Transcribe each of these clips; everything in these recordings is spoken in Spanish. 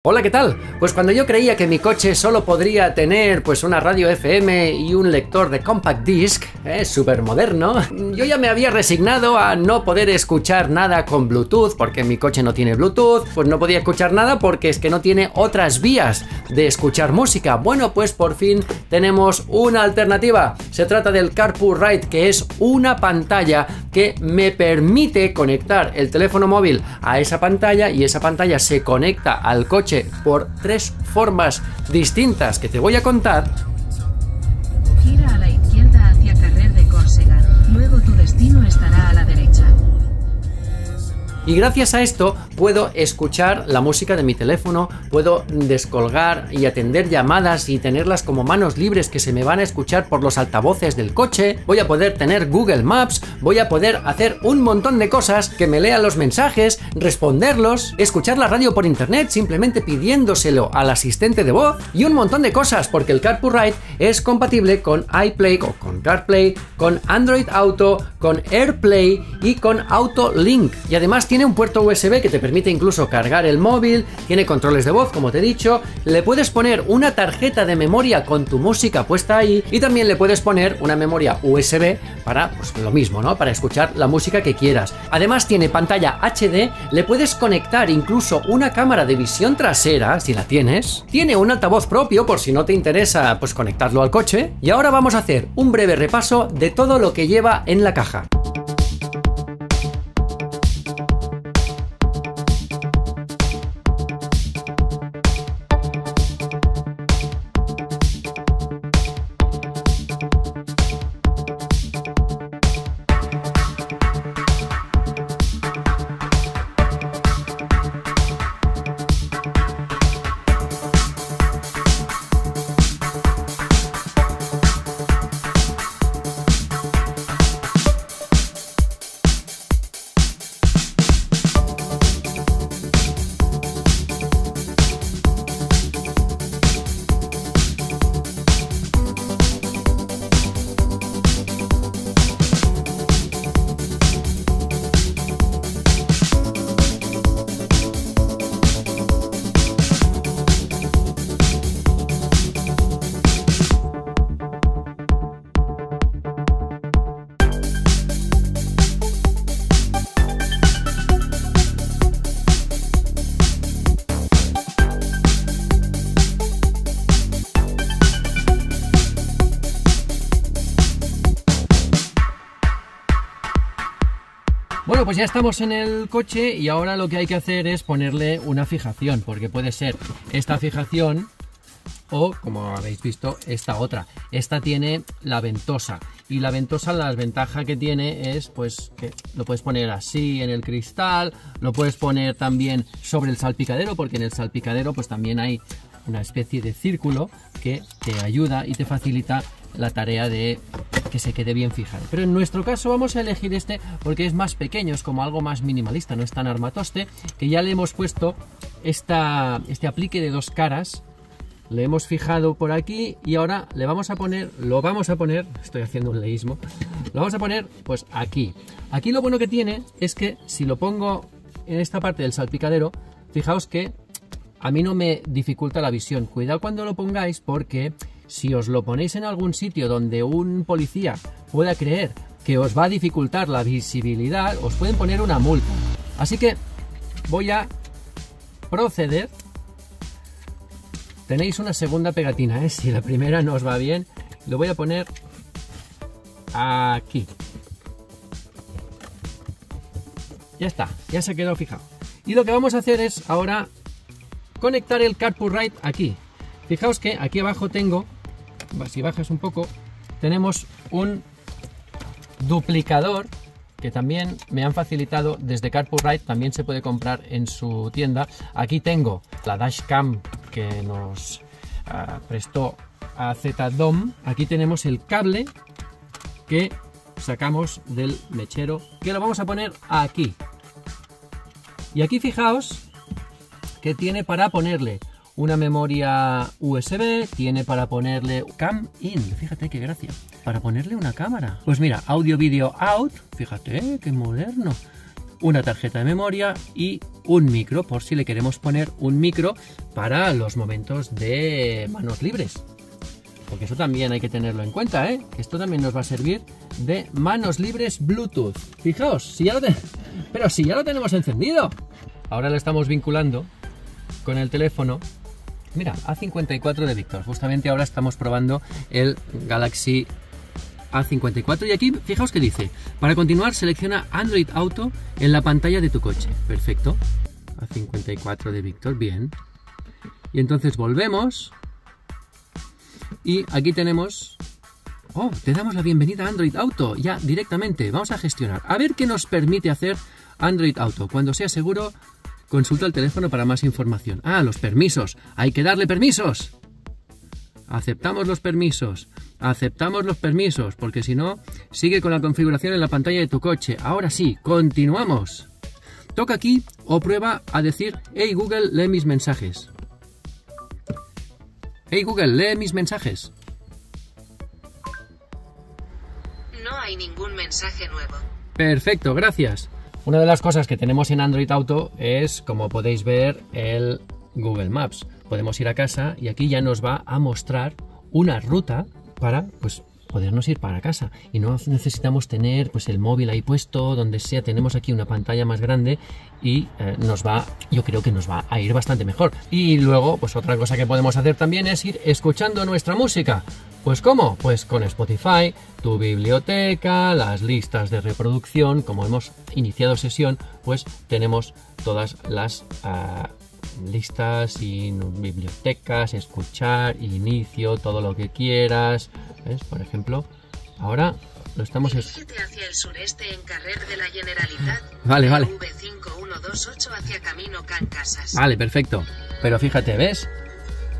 Hola, ¿qué tal? Pues cuando yo creía que mi coche solo podría tener pues una radio FM y un lector de compact disc, súper moderno, yo ya me había resignado a no poder escuchar nada con Bluetooth, porque mi coche no tiene Bluetooth, pues no podía escuchar nada porque es que no tiene otras vías de escuchar música. Bueno, pues por fin tenemos una alternativa. Se trata del CarPurRide, que es una pantalla que me permite conectar el teléfono móvil a esa pantalla y esa pantalla se conecta al coche por tres formas distintas que te voy a contar. Gira a la izquierda hacia Carrer de Córcega, luego tu destino estará a la derecha. Y gracias a esto puedo escuchar la música de mi teléfono, puedo descolgar y atender llamadas y tenerlas como manos libres que se me van a escuchar por los altavoces del coche, voy a poder tener Google Maps, voy a poder hacer un montón de cosas, que me lean los mensajes, responderlos, escuchar la radio por internet simplemente pidiéndoselo al asistente de voz y un montón de cosas, porque el CarPurRide es compatible con iPlay o con CarPlay, con Android Auto, con AirPlay y con AutoLink, y además tiene un puerto USB que te permite incluso cargar el móvil, tiene controles de voz, como te he dicho, le puedes poner una tarjeta de memoria con tu música puesta ahí y también le puedes poner una memoria USB para, pues lo mismo, ¿no? Para escuchar la música que quieras. Además tiene pantalla HD, le puedes conectar incluso una cámara de visión trasera, si la tienes, tiene un altavoz propio por si no te interesa, pues conectarlo al coche, y ahora vamos a hacer un breve repaso de todo lo que lleva en la caja. Bueno, pues ya estamos en el coche y ahora lo que hay que hacer es ponerle una fijación, porque puede ser esta fijación o, como habéis visto, esta otra. Esta tiene la ventosa y la ventosa, la ventaja que tiene es pues que lo puedes poner así en el cristal, lo puedes poner también sobre el salpicadero, porque en el salpicadero pues también hay una especie de círculo que te ayuda y te facilita la tarea de que se quede bien fijado. Pero en nuestro caso vamos a elegir este porque es más pequeño, es como algo más minimalista, no es tan armatoste, que ya le hemos puesto este aplique de dos caras, le hemos fijado por aquí y ahora lo vamos a poner, estoy haciendo un leísmo, lo vamos a poner pues aquí. Aquí lo bueno que tiene es que si lo pongo en esta parte del salpicadero, fijaos que a mí no me dificulta la visión. Cuidado cuando lo pongáis, porque si os lo ponéis en algún sitio donde un policía pueda creer que os va a dificultar la visibilidad, os pueden poner una multa. Así que voy a proceder. Tenéis una segunda pegatina, ¿eh? Si la primera no os va bien, lo voy a poner aquí. Ya está, ya se ha quedado fijado. Y lo que vamos a hacer es ahora conectar el CarPurRide aquí. Fijaos que aquí abajo tengo, si bajas un poco, tenemos un duplicador que también me han facilitado desde CarPurRide, también se puede comprar en su tienda. Aquí tengo la dashcam que nos prestó a ZDOM. Aquí tenemos el cable que sacamos del mechero, que lo vamos a poner aquí. Y aquí fijaos que tiene para ponerle una memoria USB, tiene para ponerle Cam In, fíjate qué gracia, para ponerle una cámara. Pues mira, audio, vídeo, out, fíjate, qué moderno. una tarjeta de memoria y un micro, por si le queremos poner un micro para los momentos de manos libres. Porque eso también hay que tenerlo en cuenta, ¿eh? Esto también nos va a servir de manos libres Bluetooth. Fijaos, pero si ya lo tenemos encendido. Ahora lo estamos vinculando con el teléfono. Mira, A54 de Víctor. Justamente ahora estamos probando el Galaxy A54 y aquí fijaos que dice: para continuar selecciona Android Auto en la pantalla de tu coche. Perfecto. A54 de Víctor, bien. Y entonces volvemos y aquí tenemos... Oh, te damos la bienvenida a Android Auto ya directamente. Vamos a gestionar. A ver qué nos permite hacer Android Auto. Cuando sea seguro, consulta el teléfono para más información. Ah, los permisos. Hay que darle permisos. Aceptamos los permisos. Aceptamos los permisos, porque si no, sigue con la configuración en la pantalla de tu coche. Ahora sí, continuamos. Toca aquí o prueba a decir: hey Google, lee mis mensajes. Hey Google, lee mis mensajes. No hay ningún mensaje nuevo. Perfecto, gracias. Una de las cosas que tenemos en Android Auto es, como podéis ver, el Google Maps. Podemos ir a casa y aquí ya nos va a mostrar una ruta para, pues, podernos ir para casa. Y no necesitamos tener, pues, el móvil ahí puesto, donde sea. Tenemos aquí una pantalla más grande y yo creo que nos va a ir bastante mejor. Y luego, pues, otra cosa que podemos hacer también es ir escuchando nuestra música. Pues, ¿cómo? Pues con Spotify, tu biblioteca, las listas de reproducción. Como hemos iniciado sesión, pues tenemos todas las listas y bibliotecas, escuchar, inicio, todo lo que quieras. ¿Ves? Por ejemplo, ahora lo estamos... Dirígete hacia el sureste en carrer de la Generalitat. Vale. V5128 hacia Camino Can Casas. Vale, perfecto. Pero fíjate, ¿ves?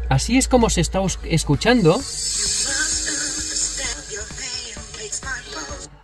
Así es como se está escuchando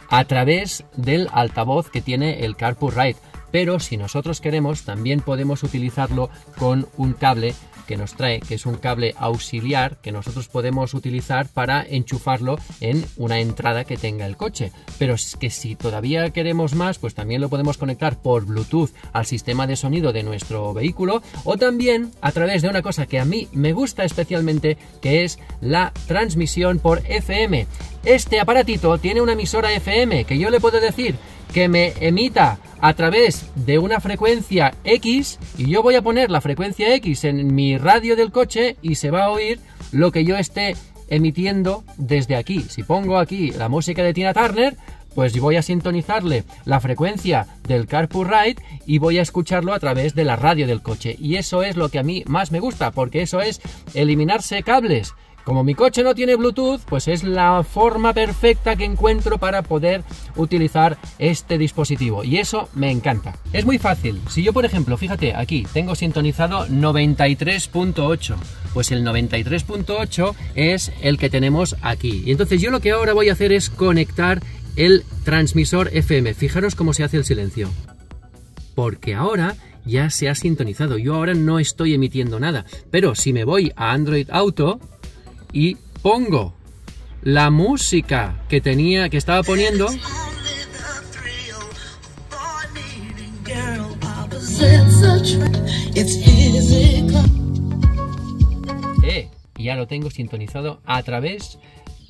a través del altavoz que tiene el CarPlay. Pero si nosotros queremos, también podemos utilizarlo con un cable que nos trae, que es un cable auxiliar que nosotros podemos utilizar para enchufarlo en una entrada que tenga el coche. Pero es que si todavía queremos más, pues también lo podemos conectar por Bluetooth al sistema de sonido de nuestro vehículo, o también a través de una cosa que a mí me gusta especialmente, que es la transmisión por FM. Este aparatito tiene una emisora FM que yo le puedo decir que me emita a través de una frecuencia X, y yo voy a poner la frecuencia X en mi radio del coche y se va a oír lo que yo esté emitiendo desde aquí. Si pongo aquí la música de Tina Turner, pues voy a sintonizarle la frecuencia del CarPlay y voy a escucharlo a través de la radio del coche. Y eso es lo que a mí más me gusta, porque eso es eliminarse cables. Como mi coche no tiene Bluetooth, pues es la forma perfecta que encuentro para poder utilizar este dispositivo. Y eso me encanta. Es muy fácil. Si yo, por ejemplo, fíjate, aquí tengo sintonizado 93.8. Pues el 93.8 es el que tenemos aquí. Y entonces yo lo que ahora voy a hacer es conectar el transmisor FM. Fijaros cómo se hace el silencio. Porque ahora ya se ha sintonizado. Yo ahora no estoy emitiendo nada. Pero si me voy a Android Auto y pongo la música que estaba poniendo, ya lo tengo sintonizado a través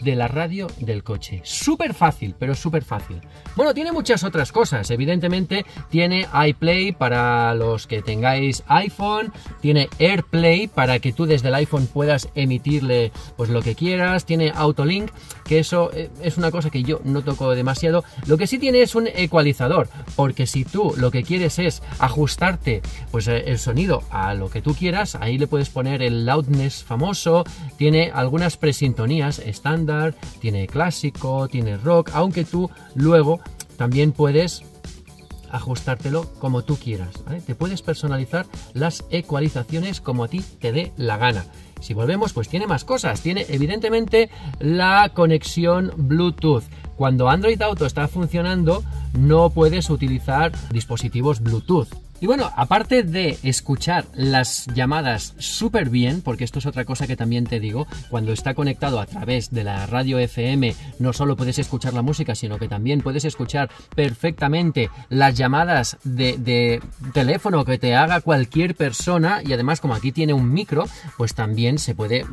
de la radio del coche. Súper fácil, pero súper fácil. Bueno, tiene muchas otras cosas. Evidentemente tiene iPlay para los que tengáis iPhone, tiene AirPlay para que tú desde el iPhone puedas emitirle pues lo que quieras, tiene Autolink, que eso es una cosa que yo no toco demasiado. Lo que sí tiene es un ecualizador, porque si tú lo que quieres es ajustarte pues el sonido a lo que tú quieras, ahí le puedes poner el loudness famoso. Tiene algunas presintonías estándar, tiene clásico, tiene rock, aunque tú luego también puedes ajustártelo como tú quieras, ¿vale? Te puedes personalizar las ecualizaciones como a ti te dé la gana. Si volvemos, pues tiene más cosas. Tiene evidentemente la conexión Bluetooth. Cuando Android Auto está funcionando, no puedes utilizar dispositivos Bluetooth. Y bueno, aparte de escuchar las llamadas súper bien, porque esto es otra cosa que también te digo, cuando está conectado a través de la radio FM, no solo puedes escuchar la música, sino que también puedes escuchar perfectamente las llamadas de teléfono que te haga cualquier persona, y además como aquí tiene un micro, pues también se puede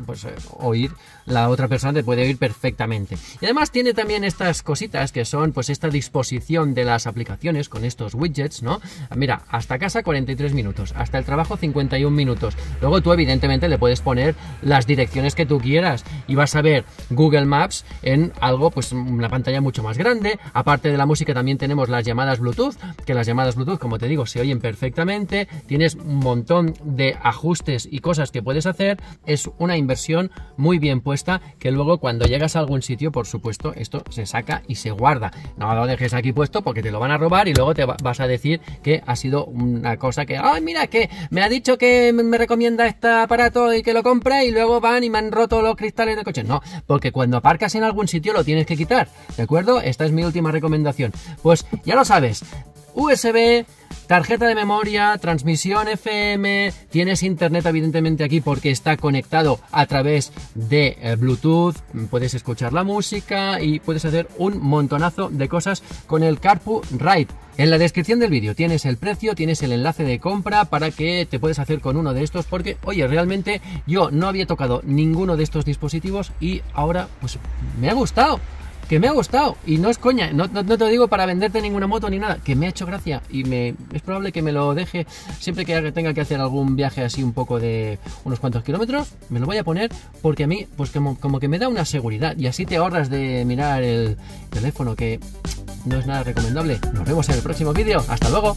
oír, la otra persona te puede oír perfectamente. Y además tiene también estas cositas que son pues esta disposición de las aplicaciones con estos widgets, ¿no? Mira, hasta casa 43 minutos, hasta el trabajo 51 minutos. Luego tú evidentemente le puedes poner las direcciones que tú quieras y vas a ver Google Maps en algo, pues una pantalla mucho más grande. Aparte de la música también tenemos las llamadas Bluetooth, que las llamadas Bluetooth, como te digo, se oyen perfectamente. Tienes un montón de ajustes y cosas que puedes hacer. Es una inversión muy bien puesta, que luego cuando llegas a algún sitio, por supuesto, esto se saca y se guarda. No lo dejes aquí puesto porque te lo van a robar y luego te vas a decir que ha sido una cosa que, ay, mira, que me ha dicho que me recomienda este aparato y que lo compre, y luego van y me han roto los cristales del coche. No, porque cuando aparcas en algún sitio lo tienes que quitar, ¿de acuerdo? Esta es mi última recomendación. Pues ya lo sabes, USB, tarjeta de memoria, transmisión FM, tienes internet evidentemente aquí porque está conectado a través de Bluetooth, puedes escuchar la música y puedes hacer un montonazo de cosas con el Carpu Ride. En la descripción del vídeo tienes el precio, tienes el enlace de compra para que te puedes hacer con uno de estos, porque oye, realmente yo no había tocado ninguno de estos dispositivos y ahora pues me ha gustado. Que me ha gustado, y no es coña, no te lo digo para venderte ninguna moto ni nada, que me ha hecho gracia y es probable que me lo deje siempre que tenga que hacer algún viaje así un poco de unos cuantos kilómetros, me lo voy a poner porque a mí pues como que me da una seguridad y así te ahorras de mirar el teléfono, que no es nada recomendable. Nos vemos en el próximo vídeo, hasta luego.